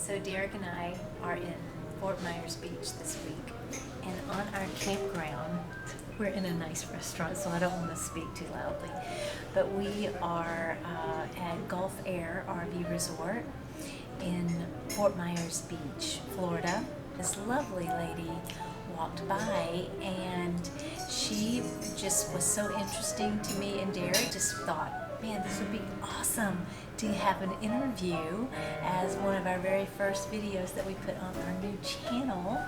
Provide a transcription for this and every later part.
So Derek and I are in Fort Myers Beach this week, and on our campground, we're in a nice restaurant, so I don't want to speak too loudly, but we are at Gulf Air RV Resort in Fort Myers Beach, Florida. This lovely lady walked by, and she just was so interesting to me, and Derek just thought, man, this would be awesome to have an interview as one of our very first videos that we put on our new channel.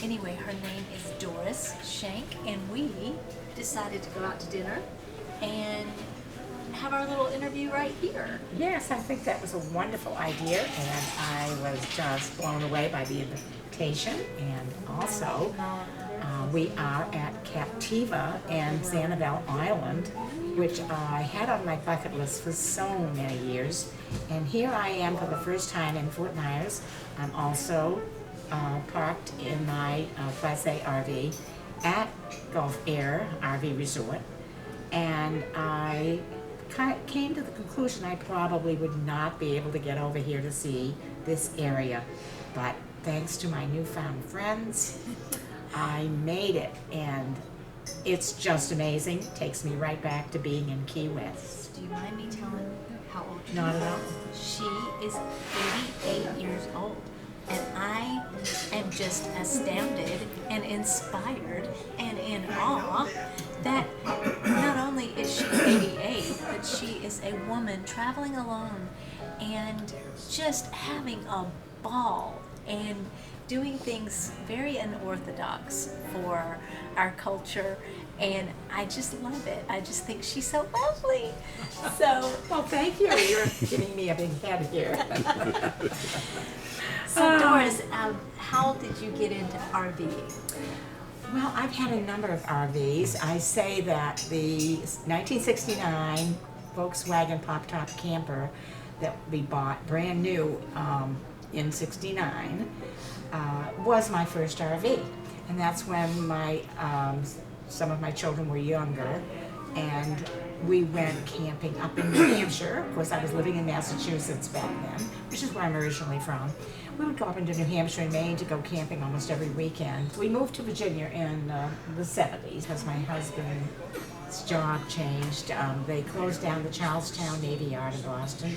Anyway, her name is Doris Shanks, and we decided to go out to dinner and have our little interview right here. Yes, I think that was a wonderful idea, and I was just blown away by the invitation. And also, we are at Captiva and Sanibel Island, which I had on my bucket list for so many years. And here I am for the first time in Fort Myers. I'm also parked in my Class A RV at Gulf Air RV Resort, and I came to the conclusion I probably would not be able to get over here to see this area, but thanks to my newfound friends, I made it, and it's just amazing. It takes me right back to being in Key West. Do you mind me telling how old she is? Not at all. She is 88 years old. And I am just astounded and inspired and in awe that not only is she 88, but she is a woman traveling alone and just having a ball and doing things very unorthodox for our culture. And I just love it. I just think she's so lovely. So, well, thank you. You're giving me a big head here. So Doris, how did you get into RVing? Well, I've had a number of RVs. I say that the 1969 Volkswagen pop-top camper that we bought brand new in '69 was my first RV. And that's when my some of my children were younger, and we went camping up in New Hampshire. Of course, I was living in Massachusetts back then, which is where I'm originally from. We would go up into New Hampshire and Maine to go camping almost every weekend. We moved to Virginia in the 70s because my husband's job changed. They closed down the Charlestown Navy Yard in Boston,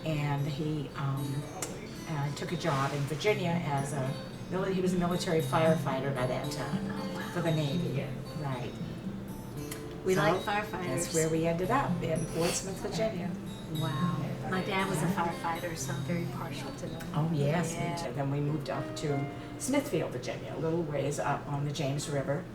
and he took a job in Virginia as he was a military firefighter by that time for the Navy. Right. We like firefighters. That's where we ended up, in Portsmouth, Virginia. Wow. My dad was a firefighter, so I'm very partial to them. Oh, yes. Yeah. Then we moved up to Smithfield, Virginia, a little ways up on the James River,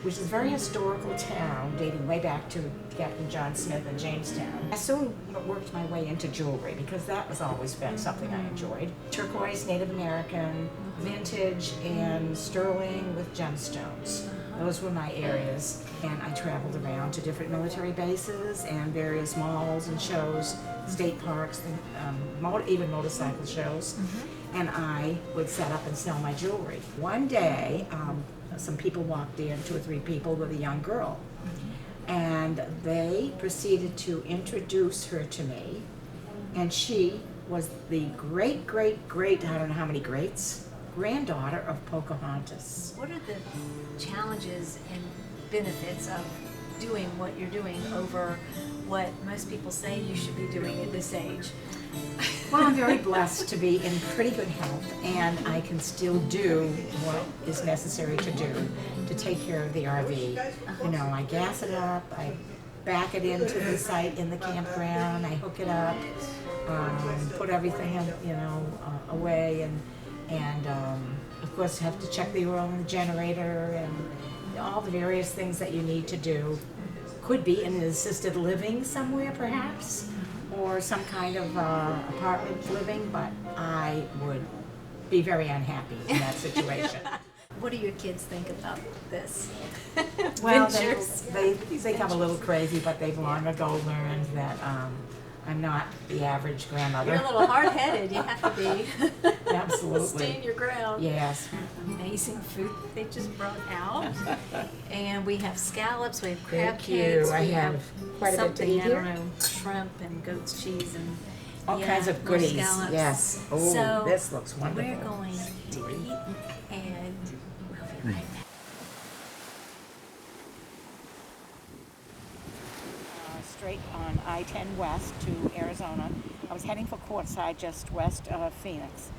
which is a very historical town dating way back to Captain John Smith in Jamestown. I soon worked my way into jewelry because that has always been something I enjoyed. Turquoise, Native American, vintage, and sterling with gemstones. Those were my areas, and I traveled around to different military bases and various malls and shows, state parks, and even motorcycle shows, and I would set up and sell my jewelry. One day, some people walked in, 2 or 3 people with a young girl, and they proceeded to introduce her to me, and she was the great, I don't know how many greats, granddaughter of Pocahontas. What are the challenges and benefits of doing what you're doing over what most people say you should be doing at this age? Well, I'm very blessed to be in pretty good health, and I can still do what is necessary to do to take care of the RV. You know, I gas it up, I back it into the site in the campground, I hook it up, put everything, away, and of course have to check the oil in the generator and all the various things that you need to do. Could be in an assisted living somewhere perhaps, or some kind of apartment living, but I would be very unhappy in that situation. What do your kids think about this? Well, they think I'm a little crazy, but they've long ago learned that I'm not the average grandmother. You're a little hard-headed, you have to be. Absolutely. Stand your ground. Yes. Amazing food they just brought out. And we have scallops, we have crab Thank you. cakes, I we have quite a bit to something, eat I don't here. know, shrimp and goat's cheese, all kinds of more goodies. scallops. Yes. Oh, So this looks wonderful. we're going to eat, and we'll be right back. Straight on I-10 west to Arizona. I was heading for Quartzsite, just west of Phoenix.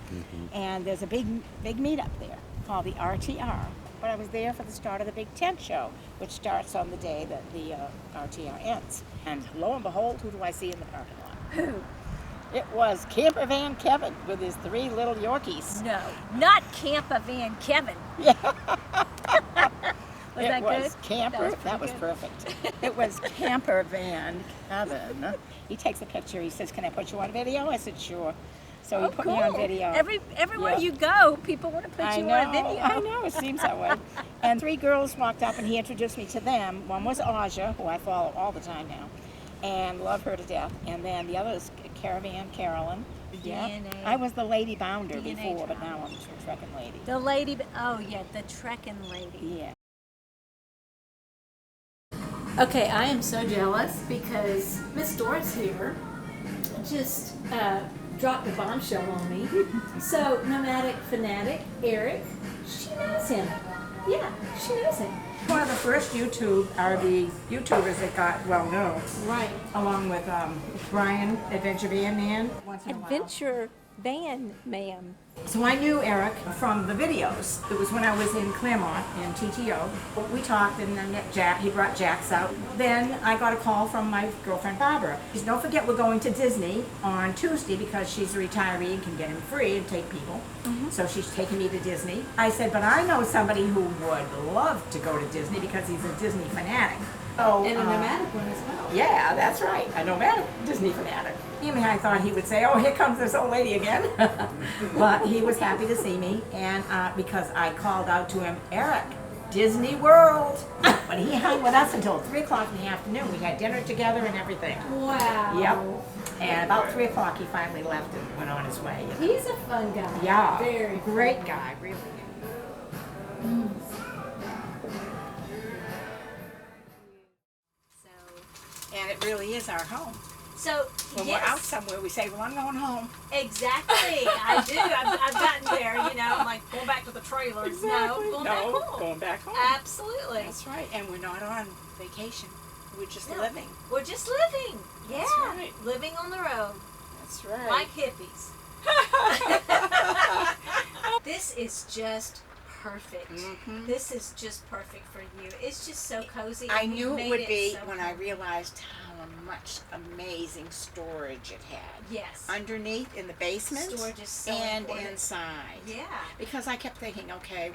And there's a big meetup there called the RTR. But I was there for the start of the big tent show, which starts on the day that the RTR ends. And lo and behold, who do I see in the parking lot? Who? It was Camper Van Kevin with his 3 little Yorkies. No, not Camper Van Kevin. Yeah. Was that good? Camper. That was good. perfect. It was Camper Van Kevin. He takes a picture. He says, "Can I put you on video?" I said, "Sure." So he put me on video. Everywhere Yeah. you go, people want to put you on video. I know, it seems that way. And 3 girls walked up and he introduced me to them. One was Aja, who I follow all the time now, and love her to death. And then the other is Caravan Carolyn. Yeah. I was the lady bounder before, but now I'm the Trekin lady. The lady, oh yeah, the Trekin lady. Yeah. Okay, I am so jealous because Miss Doris here just dropped a bombshell on me. So, nomadic fanatic Eric, she knows him. Yeah, she knows him. One of the first RV YouTubers that got well known, Right. along with Brian, Adventure Van Man. Once in a while. Adventure Van Man. So I knew Eric from the videos. It was when I was in Claremont in TTO. We talked and then met Jack. He brought Jax out. Then I got a call from my girlfriend Barbara. She said, "Don't forget we're going to Disney on Tuesday because she's a retiree and can get in free and take people." So she's taking me to Disney. I said, "But I know somebody who would love to go to Disney because he's a Disney fanatic." So, And a nomadic one as well. yeah, that's right. A nomadic Disney fanatic. I thought he would say, "Oh, here comes this old lady again." But he was happy to see me, and because I called out to him, "Eric, Disney World." But he hung with us until 3 o'clock in the afternoon. We had dinner together and everything. Wow. Yep. And about 3 o'clock, he finally left and went on his way. He's a fun guy. Yeah. Very great guy, really. And it really is our home. So, When we're out somewhere, we say, "Well, I'm going home." Exactly. I do. I've gotten there, you know. I'm like, going back to the trailers. Exactly. No, going back home. Going back home. Absolutely. That's right. And we're not on vacation. We're just No. living. We're just living. Yeah. That's right. Living on the road. That's right. Like hippies. This is just perfect. This is just perfect for you. It's just so cozy. I and knew you've it would made be so when I comfy. realized how much amazing storage it had. Yes. Underneath in the basement Storage is so and important. inside. Yeah. Because I kept thinking, okay,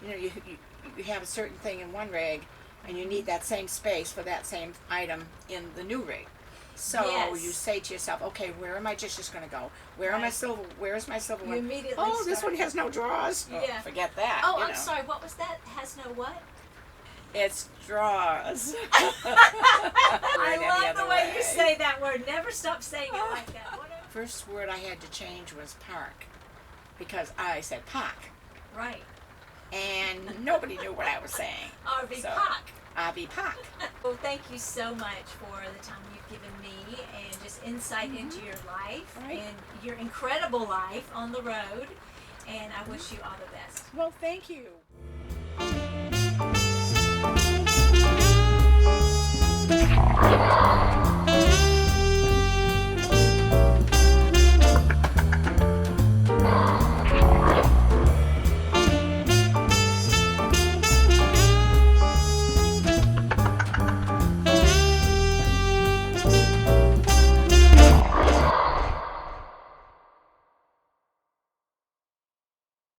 you have a certain thing in one rig and you need that same space for that same item in the new rig. So Yes. you say to yourself, okay, where are my dishes going to go? Where are my Right. silver? Where's my silver You one? immediately Oh, this start- one has no drawers. Yeah. Oh, forget that. Oh, you I'm know. sorry. What was that? Has no what? It's drawers. I any love other the way you way. say that word. Never stop saying it like that. Whatever. First word I had to change was park because I said park Right. and nobody knew what I was saying. RV So, Park. RV park. Well, thank you so much for the time you've given me and just insight into your life Right. and your incredible life on the road. And I wish you all the best. Well, thank you.